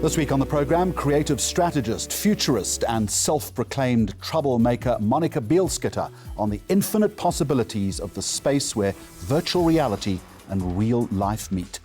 This week on the programme, creative strategist, futurist and self-proclaimed troublemaker Monika Bielskyte on the infinite possibilities of the space where virtual reality and real life meet.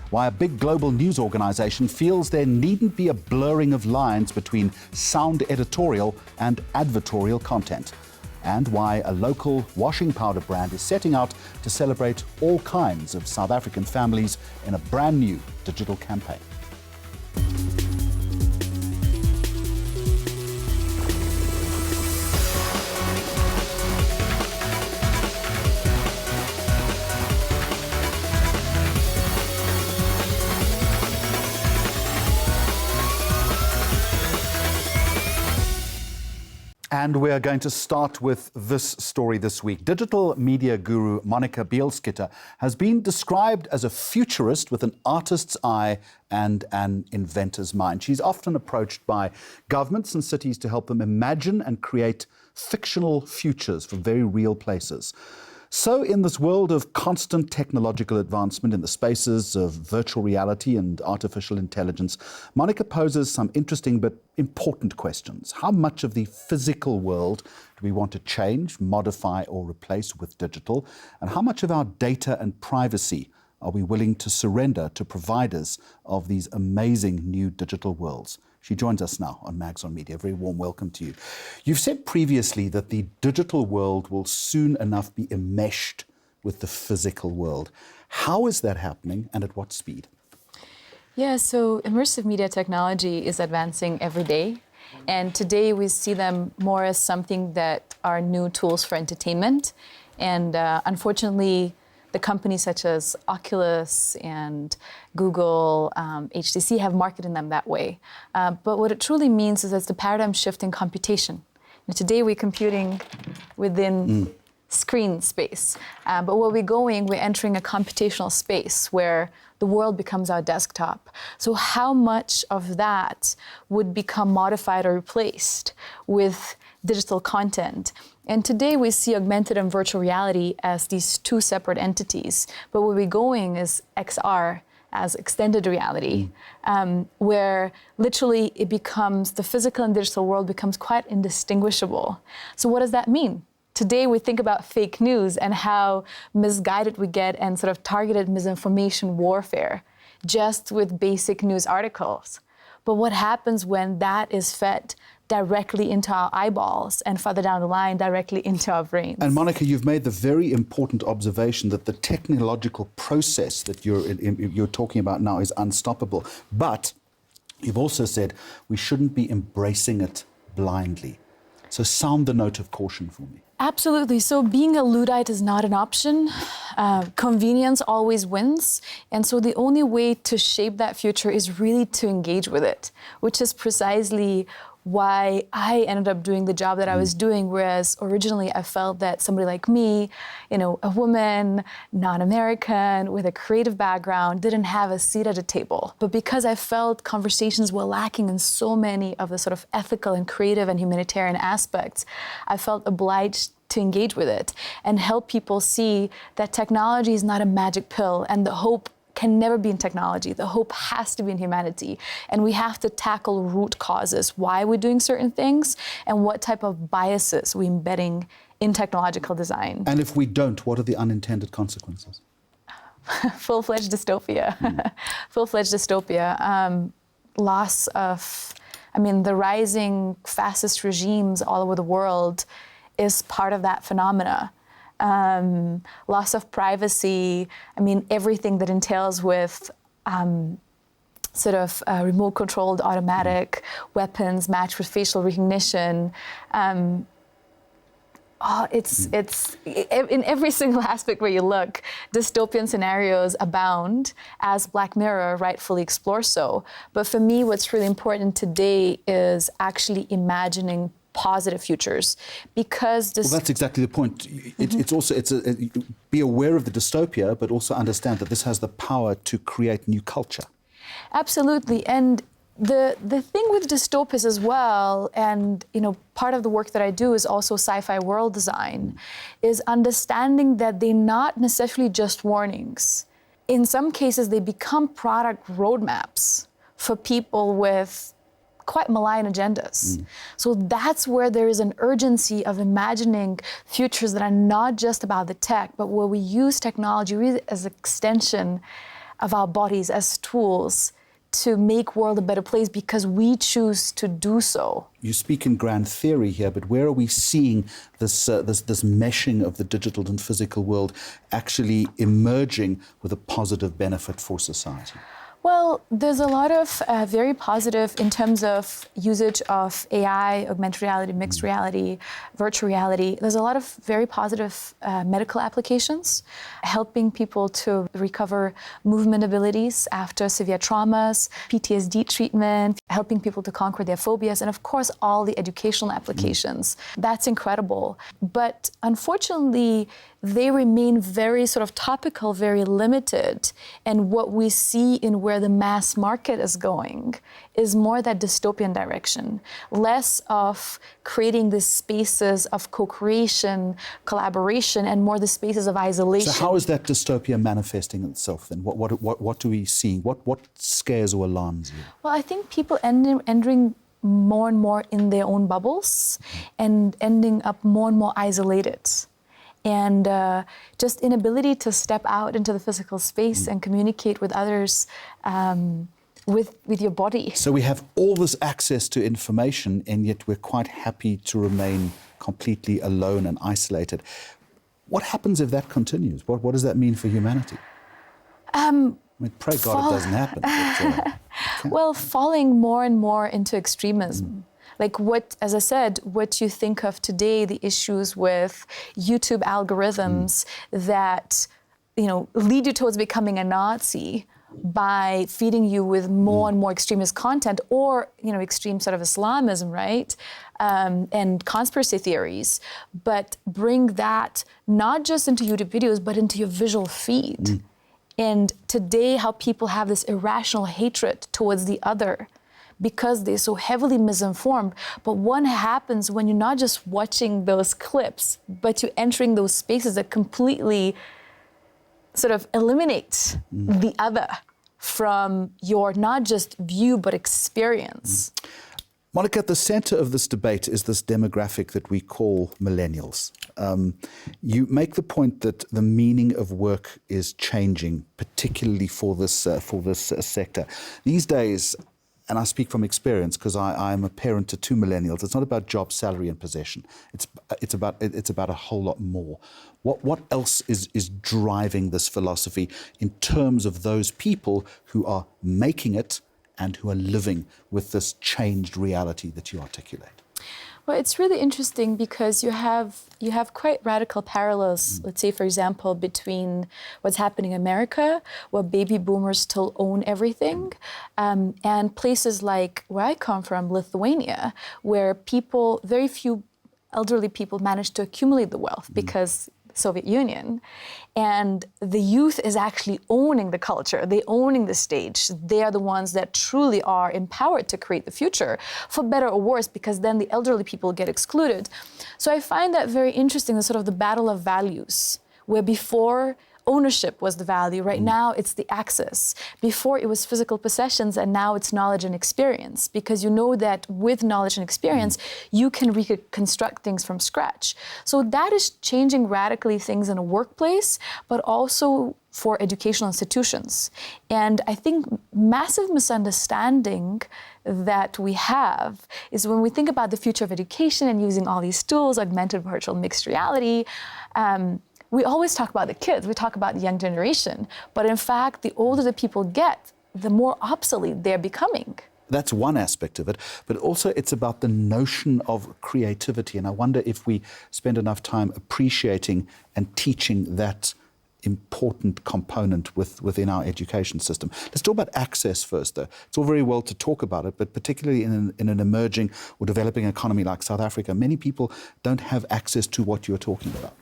Why a big global news organisation feels there needn't be a blurring of lines between sound editorial and advertorial content. And why a local washing powder brand is setting out to celebrate all kinds of South African families in a brand new digital campaign. And we are going to start with this story this week. Digital media guru Monika Bielskyte has been described as a futurist with an artist's eye and an inventor's mind. She's often approached by governments and cities to help them imagine and create fictional futures from very real places. So in this world of constant technological advancement in the spaces of virtual reality and artificial intelligence, Monika poses some interesting but important questions. How much of the physical world do we want to change, modify or replace with digital? And how much of our data and privacy are we willing to surrender to providers of these amazing new digital worlds? She joins us now on Mags on Media. A very warm welcome to you. You've said previously that the digital world will soon enough be enmeshed with the physical world. How is that happening and at what speed? Yeah, so immersive media technology is advancing every day. And today we see them more as something that are new tools for entertainment. And unfortunately, the companies such as Oculus and Google, HTC have marketed them that way. But what it truly means is it's the paradigm shift in computation. Today we're computing within screen space. But where we're entering a computational space where the world becomes our desktop. So how much of that would become modified or replaced with digital content? And today we see augmented and virtual reality as these two separate entities. But where we're going is XR, as extended reality, where literally it becomes, the physical and digital world becomes quite indistinguishable. So what does that mean? Today we think about fake news and how misguided we get and sort of targeted misinformation warfare just with basic news articles. But what happens when that is fed directly into our eyeballs and further down the line directly into our brains? And Monika, you've made the very important observation that the technological process that you're talking about now is unstoppable. But you've also said we shouldn't be embracing it blindly. So sound the note of caution for me. Absolutely. So being a Luddite is not an option. Convenience always wins. And so the only way to shape that future is really to engage with it, which is precisely why I ended up doing the job that I was doing, whereas originally I felt that somebody like me, a woman, non-American, with a creative background, didn't have a seat at a table. But because I felt conversations were lacking in so many of the sort of ethical and creative and humanitarian aspects, I felt obliged to engage with it and help people see that technology is not a magic pill, and the hope can never be in technology. The hope has to be in humanity. And we have to tackle root causes, why we're doing certain things, and what type of biases we're embedding in technological design. And if we don't, what are the unintended consequences? Full-fledged dystopia. Full-fledged dystopia. Loss of, the rising fascist regimes all over the world is part of that phenomena. Loss of privacy, everything that entails with remote-controlled automatic weapons matched with facial recognition. It's in every single aspect where you look, dystopian scenarios abound, as Black Mirror rightfully explores so. But for me, what's really important today is actually imagining positive futures, because this... Well, that's exactly the point. Be aware of the dystopia, but also understand that this has the power to create new culture. Absolutely. And the thing with dystopias as well, and part of the work that I do is also sci-fi world design, is understanding that they're not necessarily just warnings. In some cases, they become product roadmaps for people with quite malign agendas. So that's where there is an urgency of imagining futures that are not just about the tech, but where we use technology really as an extension of our bodies, as tools to make the world a better place because we choose to do so. You speak in grand theory here, but where are we seeing this meshing of the digital and physical world actually emerging with a positive benefit for society? Well, there's a lot of very positive in terms of usage of AI, augmented reality, mixed reality, virtual reality. There's a lot of very positive medical applications, helping people to recover movement abilities after severe traumas, PTSD treatment, helping people to conquer their phobias, and of course, all the educational applications. That's incredible. But unfortunately, they remain very sort of topical, very limited. And what we see in where the mass market is going is more that dystopian direction, less of creating these spaces of co-creation, collaboration, and more the spaces of isolation. So how is that dystopia manifesting itself then? What do we see? What scares or alarms you? Well, I think people entering more and more in their own bubbles and ending up more and more isolated. And just inability to step out into the physical space and communicate with others with your body. So we have all this access to information, and yet we're quite happy to remain completely alone and isolated. What happens if that continues? What does that mean for humanity? I mean, pray God it doesn't happen. But, well, falling more and more into extremism. Like as I said, what you think of today, the issues with YouTube algorithms that, lead you towards becoming a Nazi by feeding you with more and more extremist content or, extreme sort of Islamism, right? And conspiracy theories, but bring that not just into YouTube videos, but into your visual feed. And today, how people have this irrational hatred towards the other, because they're so heavily misinformed. But what happens when you're not just watching those clips, but you're entering those spaces that completely sort of eliminate the other from your not just view, but experience? Monika, at the center of this debate is this demographic that we call millennials. You make the point that the meaning of work is changing, particularly for this sector. These days, and I speak from experience because I'm a parent to two millennials. It's not about job, salary, and possession. It's about a whole lot more. What else is driving this philosophy in terms of those people who are making it and who are living with this changed reality that you articulate? Well, it's really interesting because you have quite radical parallels, let's say, for example, between what's happening in America, where baby boomers still own everything, and places like where I come from, Lithuania, where very few elderly people manage to accumulate the wealth because Soviet Union, and the youth is actually owning the culture, they're owning the stage. They are the ones that truly are empowered to create the future, for better or worse, because then the elderly people get excluded. So I find that very interesting, the sort of the battle of values, where before ownership was the value. Right now, it's the access. Before, it was physical possessions, and now it's knowledge and experience, because you know that with knowledge and experience, you can reconstruct things from scratch. So that is changing radically things in a workplace, but also for educational institutions. And I think massive misunderstanding that we have is when we think about the future of education and using all these tools, augmented, virtual, mixed reality, we always talk about the kids, we talk about the young generation, but in fact, the older the people get, the more obsolete they're becoming. That's one aspect of it, but also it's about the notion of creativity. And I wonder if we spend enough time appreciating and teaching that important component within our education system. Let's talk about access first, though. It's all very well to talk about it, but particularly in an emerging or developing economy like South Africa, many people don't have access to what you're talking about.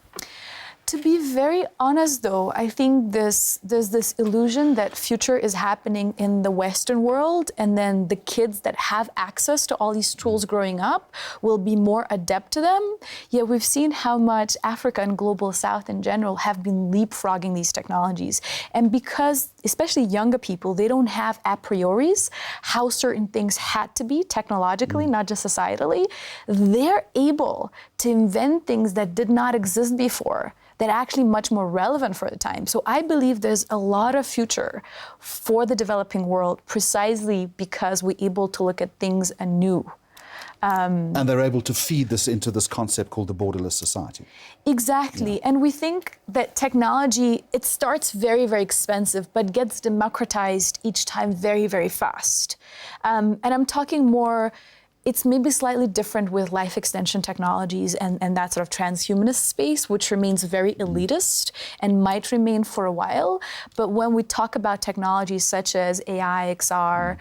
To be very honest, though, I think there's this illusion that future is happening in the Western world, and then the kids that have access to all these tools growing up will be more adept to them. Yet we've seen how much Africa and Global South in general have been leapfrogging these technologies. And because, especially younger people, they don't have a prioris, how certain things had to be technologically, not just societally, they're able to invent things that did not exist before, that are actually much more relevant for the time. So I believe there's a lot of future for the developing world precisely because we're able to look at things anew. And they're able to feed this into this concept called the borderless society. Exactly. Yeah. And we think that technology, it starts very, very expensive, but gets democratized each time very, very fast. And I'm talking more, it's maybe slightly different with life extension technologies and that sort of transhumanist space, which remains very elitist and might remain for a while. But when we talk about technologies such as AI, XR,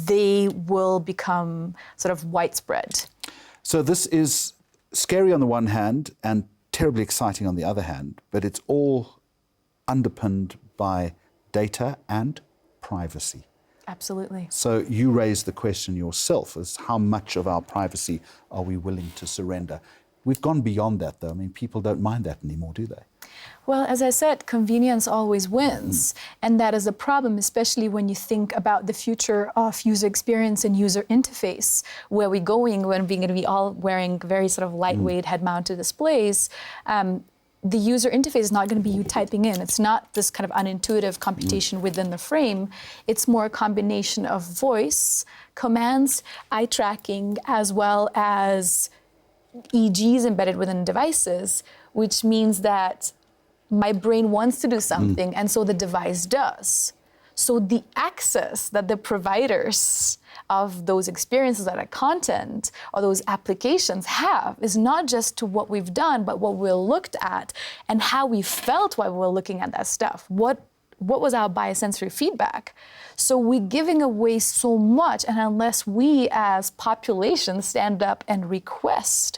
they will become sort of widespread. So this is scary on the one hand and terribly exciting on the other hand, but it's all underpinned by data and privacy. Absolutely. So you raised the question yourself, as how much of our privacy are we willing to surrender? We've gone beyond that, though. I mean, people don't mind that anymore, do they? Well, as I said, convenience always wins. And that is a problem, especially when you think about the future of user experience and user interface, where we're going when we're going to be all wearing very sort of lightweight head-mounted displays. The user interface is not going to be you typing in. It's not this kind of unintuitive computation within the frame. It's more a combination of voice, commands, eye tracking, as well as EEGs embedded within devices, which means that my brain wants to do something, and so the device does. So the access that the providers of those experiences, that content, or those applications have is not just to what we've done, but what we looked at and how we felt while we were looking at that stuff. What was our biosensory feedback? So we're giving away so much, and unless we as population stand up and request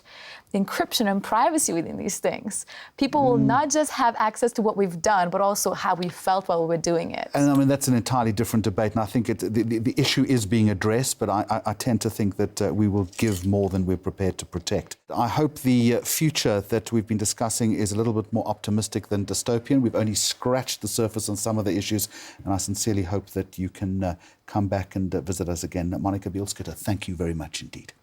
encryption and privacy within these things, people will not just have access to what we've done, but also how we felt while we were doing it. And I mean, that's an entirely different debate, and I think the issue is being addressed, but I tend to think that we will give more than we're prepared to protect. I hope the future that we've been discussing is a little bit more optimistic than dystopian. We've only scratched the surface on some of the issues, and I sincerely hope that you can come back and visit us again. Monika Bielskyte, thank you very much indeed.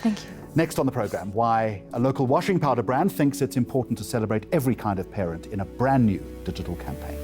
Thank you. Next on the programme, why a local washing powder brand thinks it's important to celebrate every kind of parent in a brand new digital campaign.